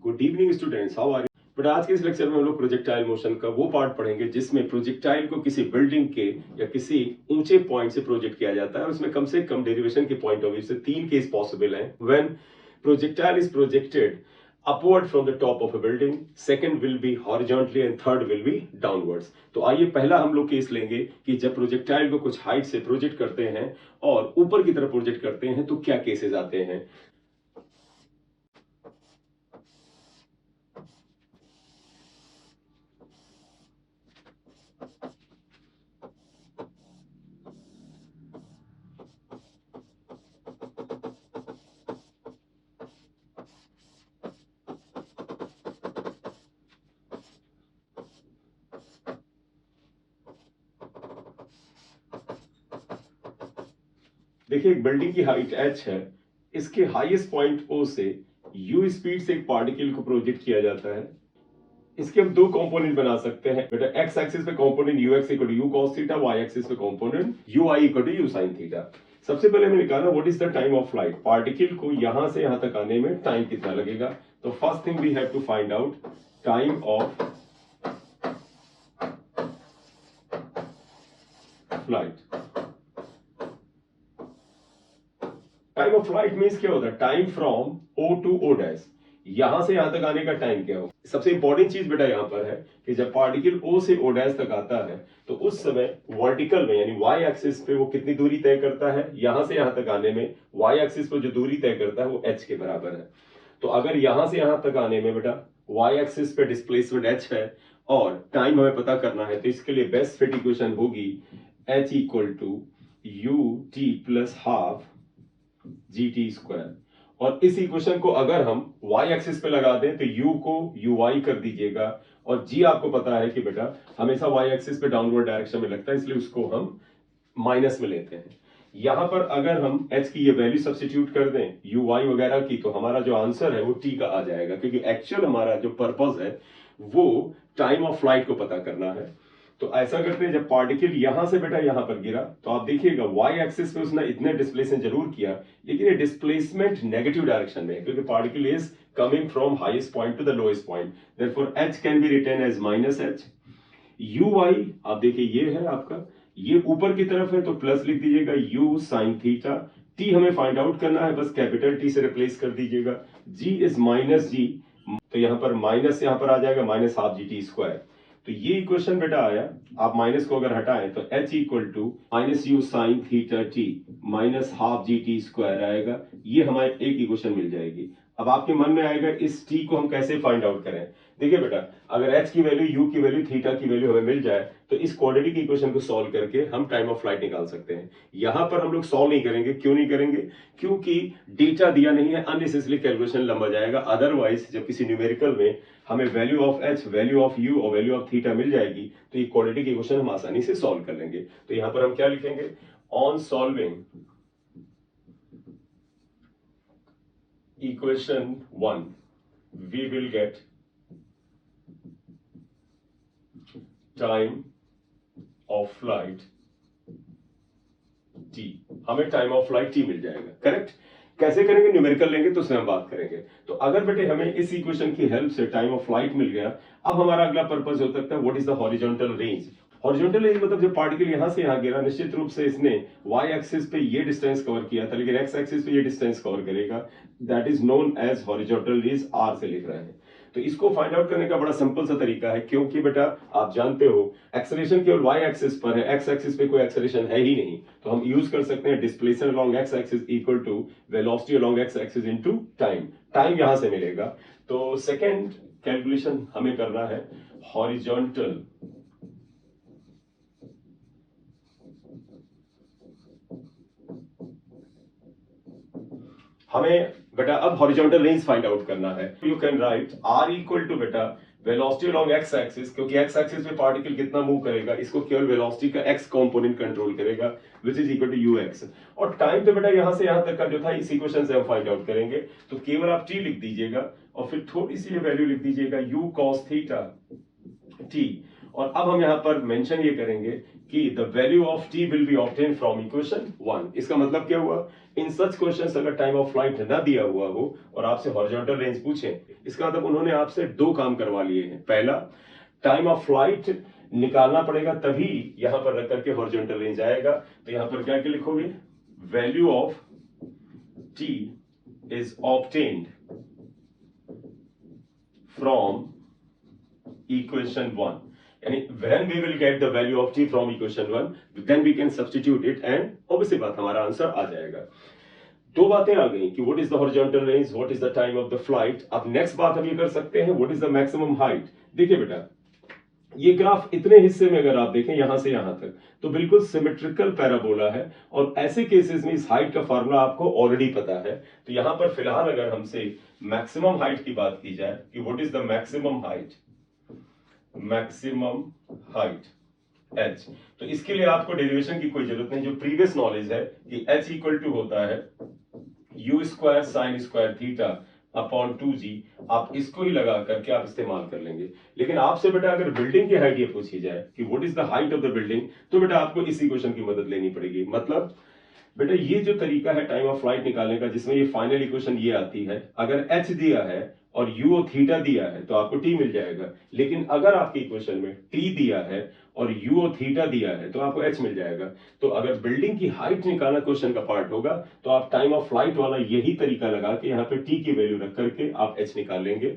Good evening students, how are you? But आज के इस लेक्चर में हम लोग प्रोजेक्टाइल मोशन का वो पार्ट पढ़ेंगे जिसमें प्रोजेक्टाइल को किसी बिल्डिंग के या किसी ऊंचे पॉइंट से प्रोजेक्ट किया जाता है और उसमें कम से कम डेरिवेशन के पॉइंट ऑफ व्यू से तीन केस पॉसिबल हैं when projectile is projected upward from the top of a building, second will be horizontally and third will be downwards. तो आइए पहला हम लोग केस लेंगे कि जब प्रोजेक्टाइल को कुछ हाइट से प्रोजेक्ट करते हैं और ऊपर की तरफ प्रोजेक्ट करते हैं तो क्या केसेस आते हैं। देखिए, एक बिल्डिंग की हाइट h है, इसके हाईएस्ट पॉइंट O से u स्पीड से एक पार्टिकल को प्रोजेक्ट किया जाता है। इसके हम दो कंपोनेंट बना सकते हैं बेटा। x एक्सिस पे component ux equal to u cos theta, y axis पे component ui equal to u sin theta. सबसे पहले हमें निकालना what is the time of flight, particle को यहां से यहां तक आने में टाइम कितना लगेगा। तो first thing we have to find out time of flight. Time of flight means क्या होता है, time from O to O dash, यहां से यहां तक आने का टाइम क्या हो। सबसे इंपॉर्टेंट चीज बेटा यहां पर है कि जब पार्टिकल O से O डैश तक आता है तो उस समय वर्टिकल में यानी y एक्सिस पे वो कितनी दूरी तय करता है, यहां से यहां तक आने में y एक्सिस पे जो दूरी तय करता है वो h के बराबर है। तो अगर यहां से यहां तक आने में बेटा y एक्सिस पे डिस्प्लेसमेंट h है और टाइम हमें पता करना है, तो इसके लिए बेस्ट फिट इक्वेशन होगी h equal to u t plus half GT²। और इस इक्वेशन को अगर हम y एक्सिस पे लगा दें तो u को uy कर दीजिएगा और g आपको पता है कि बेटा हमेशा y एक्सिस पे डाउनवर्ड डायरेक्शन में लगता है, इसलिए उसको हम माइनस में लेते हैं। यहां पर अगर हम h की ये वैल्यू सब्स्टिट्यूट कर दें uy वगैरह की, तो हमारा जो आंसर है वो t का आ जाएगा, क्योंकि एक्चुअल हमारा जो पर्पस है वो टाइम ऑफ फ्लाइट को पता करना है। तो ऐसा करते हैं, जब पार्टिकल यहां से बेटा यहां पर गिरा तो आप देखिएगा y एक्सिस पे उसने इतने डिस्प्लेसमेंट जरूर किया, लेकिन ये डिस्प्लेसमेंट नेगेटिव डायरेक्शन में है क्योंकि particle is coming from highest point to the lowest point. Therefore h can be written as -h। uy आप देखिए ये है आपका, ये ऊपर की तरफ है तो प्लस लिख दीजिएगा u sin थीटा। t हमें फाइंड आउट करना है, बस कैपिटल T से रिप्लेस कर दीजिएगा। g इज -g, तो यहां पर माइनस यहां पर आ जाएगा -12 GT²। तो ये इक्वेशन बेटा आया, आप माइनस को अगर हटाएं तो h equal to -u sin theta t -12 GT² आएगा। ये हमारे एक इक्वेशन मिल जाएगी। अब आपके मन में आएगा इस t को हम कैसे फाइंड आउट करें। देखिए बेटा, अगर h की वैल्यू, u की वैल्यू, थीटा की वैल्यू हमें मिल जाए तो इस क्वाड्रेटिक इक्वेशन को सॉल्व करके हम टाइम ऑफ फ्लाइट निकाल सकते हैं। यहां पर हम लोग सॉल्व नहीं करेंगे। क्यों नहीं करेंगे? क्योंकि डेटा दिया नहीं है, अननेसेसरी कैलकुलेशन लंबा जाएगा। अदरवाइज जब किसी न्यूमेरिकल में हमें value of h, value of u और वैल्यू ऑफ थीटा मिल जाएगी तो ये क्वाड्रेटिक इक्वेशन हम आसानी से सॉल्व कर लेंगे। तो यहां पर हम क्या लिखेंगे, on solving equation 1 we will get time of flight t। हमें टाइम ऑफ फ्लाइट t मिल जाएगा। करेक्ट? कैसे करेंगे? न्यूमेरिकल लेंगे तो उसमें हम बात करेंगे। तो अगर बेटे हमें इस इक्वेशन की हेल्प से टाइम ऑफ फ्लाइट मिल गया, अब हमारा अगला पर्पस हो सकता है what is the horizontal range. Horizontal range मतलब जब पार्टिकल यहां से यहां गिरा, निश्चित रूप से इसने y एक्सिस पे ये डिस्टेंस कवर किया था, लेकिन x एक्सिस पे ये डिस्टेंस कवर करेगा। That is known as horizontal range, r से लिख रहे हैं। तो इसको फाइंड आउट करने का बड़ा सिंपल सा तरीका है, क्योंकि बेटा आप जानते हो एक्सेलरेशन केवल y एक्सिस पर है, x एक्सिस पे कोई एक्सेलरेशन है ही नहीं। तो हम यूज कर सकते हैं displacement along x axis equal to velocity along x axis into time. Time यहां से मिलेगा। तो सेकंड कैलकुलेशन हमें करना है हॉरिजॉन्टल हमें बेटा अब हॉरिजॉन्टल रेंज फाइंड आउट करना है। You can write r equal to बेटा वेलोसिटी अलोंग x एक्सिस, क्योंकि x एक्सिस पे पार्टिकल कितना मूव करेगा इसको केवल वेलोसिटी का x कंपोनेंट कंट्रोल करेगा, which is equal to ux। और टाइम तो बेटा यहां से यहां तक का जो था इस इक्वेशन से हम फाइंड आउट करेंगे। तो केवल आप t लिख दीजिएगा और फिर थोड़ी सी वैल्यू लिख दीजिएगा u cos थीटा t। और अब हम यहां पर मेंशन ये करेंगे कि the value of T will be obtain from equation 1। इसका मतलब क्या हुआ, इन सच क्वेश्चंस अगर टाइम ऑफ फ्लाइट ना दिया हुआ हो और आपसे हॉरिजॉन्टल रेंज पूछे, इसका मतलब उन्होंने आपसे दो काम करवा लिए हैं। पहला, टाइम ऑफ फ्लाइट निकालना पड़ेगा, तभी यहां पर रख करके हॉरिजॉन्टल रेंज आएगा। तो यहां पर क्या क्या लिखोगे, value of T is obtained from equation 1, यानी when we will get the value of t from equation 1, then we can substitute it and obviously बात हमारा आंसर आ जाएगा। दो बातें आ गई कि what is the horizontal range, what is the time of the flight। अब next बात हम ये कर सकते हैं, what is the maximum height। देखिए बेटा, ये ग्राफ इतने हिस्से में अगर आप देखें यहां से यहां तक, तो बिल्कुल सिमेट्रिकल पैराबोला है, और ऐसे केसेस में इस हाइट का फार्मूला आपको ऑलरेडी पता है। तो यहां पर फिलहाल अगर हमसे मैक्सिमम हाइट की बात की जाए कि what is the maximum height, maximum height h, तो इसके लिए आपको डेरिवेशन की कोई जरूरत नहीं। जो प्रीवियस नॉलेज है कि h इक्वल टू होता है u square sine square theta upon 2g, आप इसको ही लगा करके आप इस्तेमाल कर लेंगे। लेकिन आपसे बेटा अगर बिल्डिंग की हाइट ये पूछी जाए कि what is the height of the building, तो बेटा आपको इस इक्वेशन की मदद लेनी पड़ेगी। मतलब बेटा ये जो तरीका है टाइम ऑफ फ्लाइट निकालने का, जिसमें ये फाइनल इक्वेशन ये आती है, अगर h दिया है और u और थीटा दिया है तो आपको t मिल जाएगा। लेकिन अगर आपके इक्वेशन में t दिया है और u और थीटा दिया है तो आपको h मिल जाएगा। तो अगर बिल्डिंग की हाइट निकालना क्वेश्चन का पार्ट होगा, तो आप टाइम ऑफ फ्लाइट वाला यही तरीका लगा के यहाँ पे t की वैल्यू रख करके आप h निकाल लेंगे।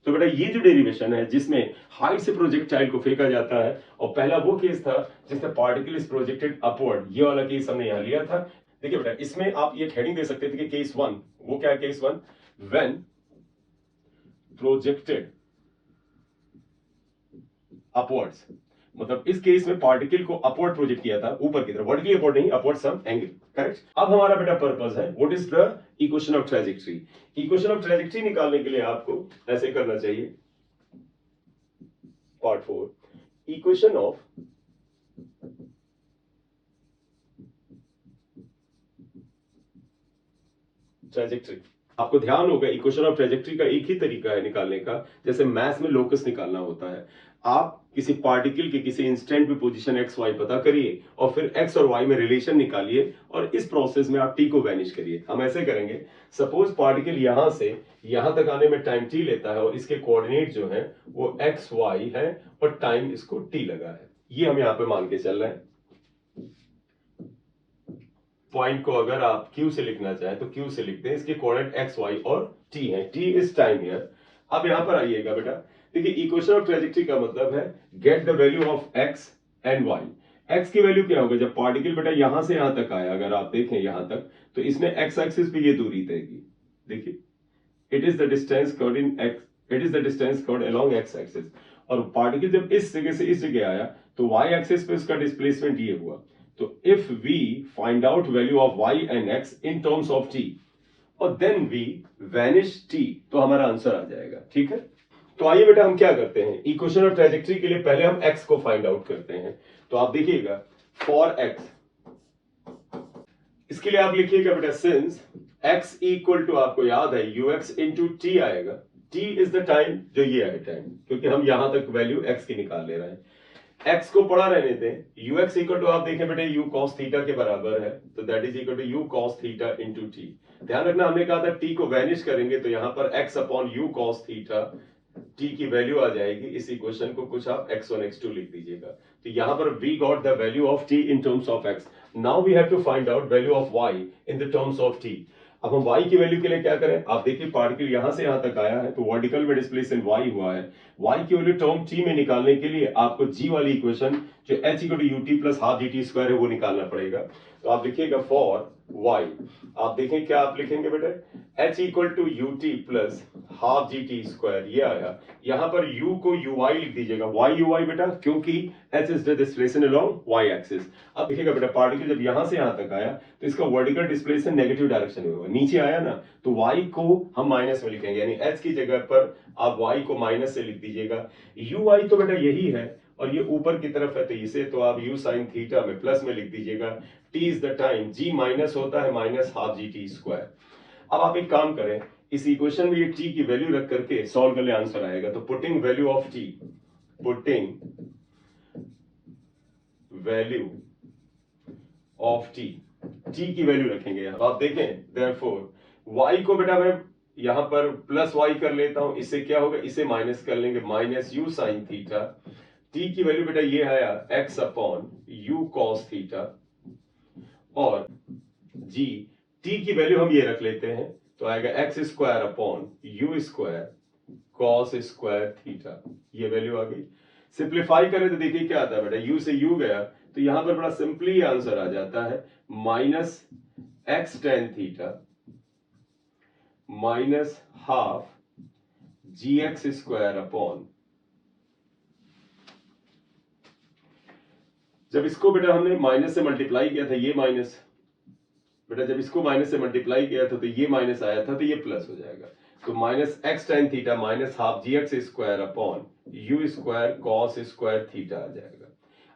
तो बेटा ये जो डेरिवेशन है जिसमें हाइट से प्रोजेक्टाइल को फेंका जाता है, और पहला वो केस था जिसमें पार्टिकल इज प्रोजेक्टेड अपवर्ड, ये वाला केस हमने यहाँ लिया था। देखिए बेटा, इसमें आप ये हेडिंग दे सकते थे कि केस 1, वो क्या है केस 1, व्हेन प्रोजेक्टेड अपवर्ड्स। मतलब इस केस में पार्टिकल को अपवर्ड प्रोजेक्ट किया था, ऊपर की तरफ, वर्टिकली अपवर्ड नहीं, अपवर्ड सम एंगल, करेक्ट। अब हमारा बेटा पर्पस है what is the equation of trajectory. Equation of trajectory निकालने के लिए आपको ऐसे करना चाहिए, पार्ट 4, इक्वेशन ऑफ ट्रैजेक्टरी। आपको ध्यान होगा इक्वेशन ऑफ ट्रैजेक्टरी का एक ही तरीका है निकालने का, जैसे मैथ्स में लोकस निकालना होता है। आप किसी पार्टिकल के किसी इंस्टेंट पे पोजीशन एक्स वाई पता करिए और फिर एक्स और वाई में रिलेशन निकालिए, और इस प्रोसेस में आप टी को वैनिश करिए। हम ऐसे करेंगे, सपोज पार्टिकल यहां से यहां तक आने में टाइम टी लेता है और इसके कोऑर्डिनेट जो है वो एक्स वाई है और टाइम इसको टी लगा है, ये हम यहाँ पे मान के चल रहे हैं। पॉइंट को अगर आप Q से लिखना चाहें तो Q से लिखते हैं, इसके कोऑर्डिनेट x, y और t हैं। t is time here. अब यहां पर आइएगा बेटा, देखिए इक्वेशन ऑफ ट्रैजेक्टरी का मतलब है get the value of x and y। x की वैल्यू क्या होगा, जब पार्टिकल बेटा यहां से यहां तक आया, अगर आप देखें यहां तक, तो इसने x एक्सिस पे ये दूरी तय की। देखिए, it is the distance covered in x, it is the distance covered along x axis. और पार्टिकल जब इस जगह से इस जगह आया तो y एक्सिस पे उसका डिस्प्लेसमेंट ये हुआ। तो if we find out value of y and x in terms of t और then we vanish t, तो हमारा आंसर आ जाएगा। ठीक है, तो आइए बेटा हम क्या करते हैं, इक्वेशन ऑफ ट्रैजेक्टरी के लिए पहले हम x को फाइंड आउट करते हैं। तो आप देखिएगा फॉर x, इसके लिए आप लिखिएगा बेटा सिंस x इक्वल टू, आपको याद है ux इंटू टी आएगा। t इज द टाइम, जो ये है टाइम, क्योंकि हम यहां तक वैल्यू x की निकाल ले रहे हैं। x को पढ़ा रहने दें, ux इक्वल टू आप देखें बेटे u cos थीटा के बराबर है, तो that is equal to u cos theta into t। ध्यान रखना, हमने कहा था t को वैनिश करेंगे तो यहां पर x upon u cos theta t की वैल्यू आ जाएगी। इस इक्वेशन को कुछ आप x1 x2 लिख दीजिएगा। तो यहां पर we got the value of t in terms of x. Now we have to find out value of y in the terms of t. अब हम y की वैल्यू के लिए क्या करें, आप देखिए पार्टिकल यहां से यहां तक आया है तो वर्टिकल में डिस्प्लेसमेंट y हुआ है। y की वैल्यू टर्म t में निकालने के लिए आपको g वाली इक्वेशन जो h equal to ut plus half gt square है वो निकालना पड़ेगा। तो आप लिखिएगा फॉर y, आप देखें क्या आप लिखेंगे बेटे, h equal to ut plus half gt square, ये आया। यहां पर u को uy लिख दीजिएगा, y uy बेटा, क्योंकि h is the displacement along y axis. अब देखिएगा बेटा पार्टिकल जब यहां से यहां तक आया तो इसका वर्टिकल डिस्प्लेसमेंट नेगेटिव डायरेक्शन में होगा, नीचे आया ना, तो y को हम माइनस में लिखेंगे, यानी h की जगह पर आप y को माइनस से लिख दीजिएगा। uy तो बेटा यही है और ये ऊपर की तरफ है तो इसे तो आप u sin थीटा में प्लस में लिख दीजिएगा। t is the time, g minus होता है माइनस हाफ gt स्क्वायर। अब आप एक काम करें, इस इक्वेशन में ये t की वैल्यू रख करके सॉल्व कर ले, आंसर आएगा। तो putting value of t, putting value of T, T की वैल्यू रखेंगे यहाँ। आप देखें देयरफॉर y को बेटा मैं यहाँ पर प्लस y कर लेता हूं, इससे क्या होगा, इसे माइनस कर लेंगे, minus you sine theta. t की वैल्यू बेटा ये आया x upon you cos theta, और g t की वैल्यू हम ये रख लेते हैं तो आएगा x square upon U square cos square theta. ये वैल्यू आ गई। सिंप्लीफाई करें तो देखिए क्या आता है बेटा, u से u गया तो यहां पर बड़ा सिंपली आंसर आ जाता है minus X tan theta minus half G X square upon, जब इसको बेटा हमने माइनस से मल्टीप्लाई किया था, ये माइनस बेटा जब इसको माइनस से मल्टीप्लाई किया था तो ये माइनस आया था, तो ये प्लस हो जाएगा। तो minus X tan theta minus half G X square upon U square cos square theta आ जाएगा।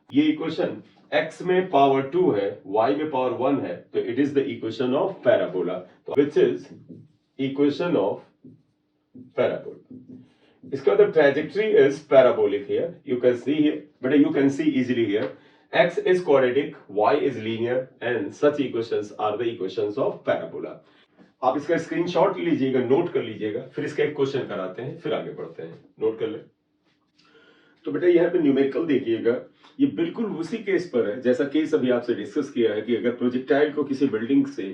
ये इक्वेशन x में पावर 2 है, y में पावर 1 है, तो it is the equation of parabola, तो which is equation of parabola. इसका मतलब trajectory is parabolic here, you can see here, but you can see easily here x is quadratic, y is linear and such equations are the equations of parabola। आप इसका screenshot लीजिएगा, note कर लीजिएगा, फिर इसका एक क्वेश्चन कराते हैं, फिर आगे बढ़ते हैं। नोट कर ले। तो बेटा यहाँ पे न्यूमेरिकल देखिएगा, ये बिल्कुल उसी केस पर है जैसा केस अभी आपसे डिस्कस किया है कि अगर प्रोजेक्टाइल को किसी बिल्डिंग से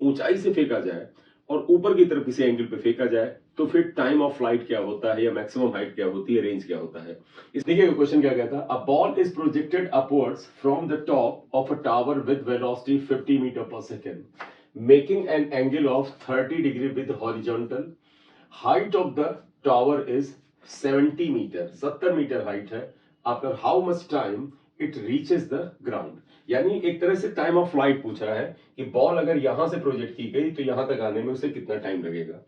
ऊंचाई से फेंका जाए और ऊपर की तरफ किसी एंगल पे फेंका जाए तो फिर टाइम ऑफ फ्लाइट क्या होता है या मैक्सिमम हाइट क्या होती है, रेंज क्या होता है। इस देखिए क्वेश्चन क्या कहता है, a ball is projected upwards from the top of a tower with velocity 50 metre per second making an angle of 30 degree with horizontal, height of the tower is 70 metre, 70 metre height है, after how much time it reaches the ground. यानी एक तरह से time of flight पूछा है कि ball अगर यहां से प्रोजेक्ट की गई तो यहां तक आने में उसे कितना टाइम लगेगा।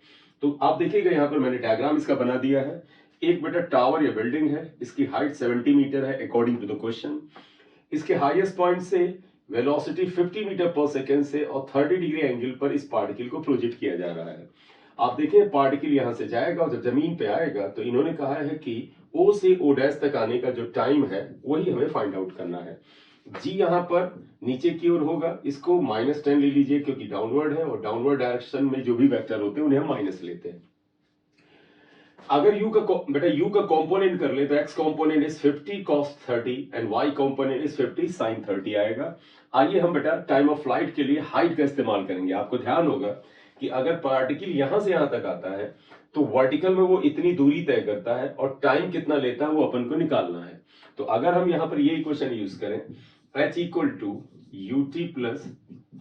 तो आप देखिएगा यहां पर मैंने डायग्राम इसका बना दिया है। एक बेटा टावर या बिल्डिंग है, इसकी हाइट 70 मीटर है अकॉर्डिंग टू द क्वेश्चन। इसके हाईएस्ट पॉइंट से वेलोसिटी 50 मीटर पर सेकेंड से और 30 डिग्री एंगल पर इस पार्टिकल को प्रोजेक्ट किया जा रहा है। आप देखें पार्टिकल यहां से जाएगा और जब जमीन पे आएगा तो इन्होंने कहा है कि O से O डैश तक आने का जो टाइम है वही हमें फाइंड आउट करना है। G यहां पर नीचे की ओर होगा, इसको -10 ले लीजिए क्योंकि डाउनवर्ड है और डाउनवर्ड डायरेक्शन में जो भी वेक्टर होते हैं उन्हें हम माइनस लेते हैं। अगर u का बेटा u का कंपोनेंट कर ले तो x component is 50 cos 30 and y component is 50 sin 30 आएगा। आइए हम बेटा टाइम ऑफ फ्लाइट के लिए हाइट का इस्तेमाल करेंगे। आपको ध्यान होगा कि अगर पार्टिकल यहां से यहां तक आता है तो वर्टिकल में वो इतनी दूरी तय करता है और टाइम कितना लेता है वो अपन को निकालना है। तो अगर हम यहां पर ये इक्वेशन यूज करें h equal to ut plus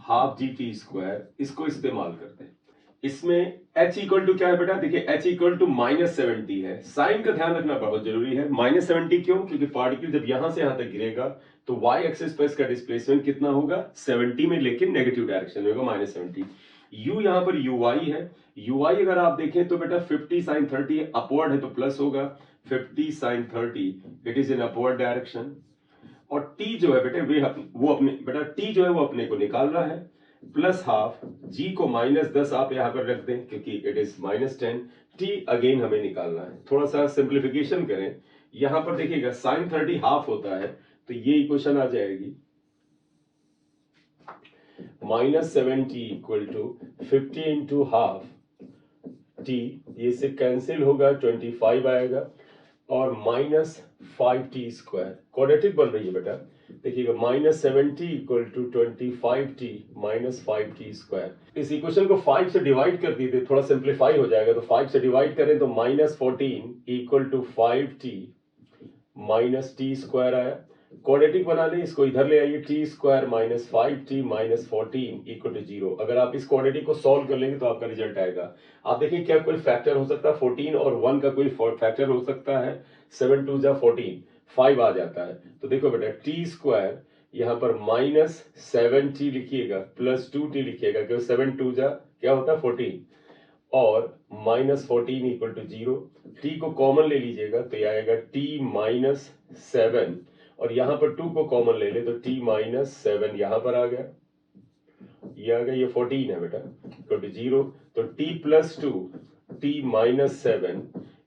half G T square, इसको इस्तेमाल करते हैं। इसमें h इक्वल टू क्या है बेटा, देखिए h इक्वल टू -70 है। साइन का ध्यान रखना बहुत जरूरी है। -70 क्यों, क्योंकि पार्टिकल जब यहां से यहां तक गिरेगा तो y एक्सिस पर इसका डिस्प्लेसमेंट कितना होगा 70 में, लेकिन नेगेटिव डायरेक्शन में होगा -70। u यहां पर uy है, uy अगर आप देखें तो बेटा 50 sin 30 अपवर्ड है तो प्लस होगा, 50 sin 30 it is in upward direction. और t जो है बेटे वो अपने बेटा t जो है वो अपने को निकालना है, प्लस हाफ g को -10 आप यहां पर रख दें क्योंकि इट इज -10, t अगेन हमें निकालना है। थोड़ा सा सिंप्लीफिकेशन करें, यहां पर देखिएगा sin 30 हाफ होता है तो ये इक्वेशन आ जाएगी -70 equal to 50 into half t, ये से कैंसिल होगा 25 आएगा और -5t स्क्वायर, क्वाड्रेटिक बन रही है बेटा। देखिएगा -70 equal to 25t -5t square. इस इक्वेशन को 5 से डिवाइड कर दीजिए, थोड़ा सिंप्लीफाई हो जाएगा, तो 5 से डिवाइड करें तो -14 equal to 5t -t square आया। क्वाड्रेटिक बना लें, इसको इधर ले आइए, t square -5t -14 equal to 0। अगर आप इस क्वाड्रेटिक को सॉल्व कर लेंगे तो आपका रिजल्ट आएगा। आप देखिए क्या कोई फैक्टर हो सकता है 14 और 1 का कोई फैक्टर हो सकता है, 7 2 जा 14, 5 आ जाता है। तो देखो बेटा t स्क्वायर यहाँ पर -7t लिखिएगा प्लस 2t लिखिएगा क्योंकि 7 2 जा क्या होता है 14 और -14 इक्वल टू 0। t को कॉमन ले लीजिएगा तो ये आएगा t -7 और यहां पर 2 को कॉमन ले ले तो t -7 यहां पर आ गया, ये आ गया, ये 14 है बेटा इक्वल टू 0। तो t प्लस 2 t -7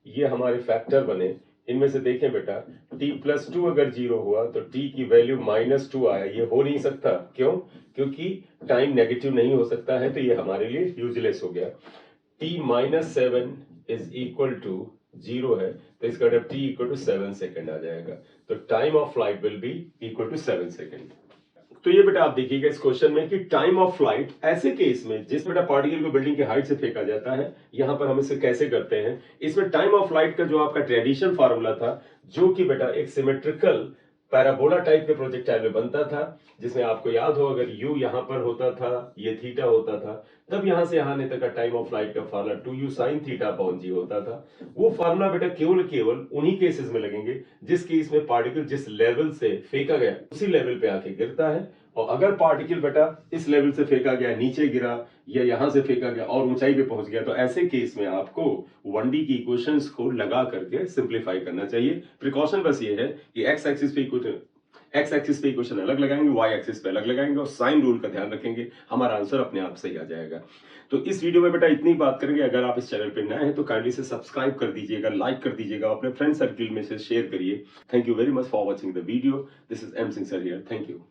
ये हमारे फैक्टर बने। इनमें से देखें बेटा t प्लस 2 अगर 0 हुआ तो t की वैल्यू -2 आया, ये हो नहीं सकता। क्यों? क्योंकि टाइम नेगेटिव नहीं हो सकता है, तो ये हमारे लिए यूजलेस हो गया। t -7 इज इक्वल टू 0 है, तो इसका मतलब t इक्वल टू 7 सेकेंड आ जाएगा। तो time of flight will be equal to 7 second. तो ये बेटा आप देखिएगा इस क्वेश्चन में कि टाइम ऑफ फ्लाइट ऐसे केस में जिस बेटा पार्टिकल को बिल्डिंग की हाइट से फेंका जाता है, यहां पर हम इसे कैसे करते हैं। इसमें टाइम ऑफ फ्लाइट का जो आपका ट्रेडिशनल फार्मूला था, जो कि बेटा एक सिमेट्रिकल पैराबोला टाइप के प्रोजेक्टाइल में बनता था, जिसमें आपको याद हो अगर u यहां पर होता था, ये थीटा होता था, तब यहां से यहां आने तक का टाइम ऑफ फ्लाइट का formula 2u sin theta upon g होता था। वो फार्मूला बेटा केवल उन्हीं केसेस में लगेंगे जिस केस में पार्टिकल जिस लेवल से फेंका गया उसी लेवल पे आके गिरता है। और अगर पार्टिकल बेटा इस लेवल से फेंका गया, नीचे गिरा, या यहां से फेंका गया और ऊंचाई पे पहुंच गया, तो ऐसे केस में आपको 1D की इक्वेशंस को लगा करके सिंपलीफाई करना चाहिए। प्रिकॉशन बस ये है कि एक्स एक्सिस पे इक्वेशन अलग लगाएंगे, वाई एक्सिस पे अलग लगाएंगे, और साइन रूल का ध्यान रखेंगे, हमारा आंसर अपने आप सही आ जाएगा। तो इस वीडियो में बेटा इतनी बात करेंगे। अगर आप इस चैनल पे नए हैं तो काइंडली से सब्सक्राइब कर दीजिएगा, लाइक कर दीजिएगा, अपने फ्रेंड सर्किल में से शेयर करिए। Thank you very much for watching the video. This is M Singh sir here. Thank you.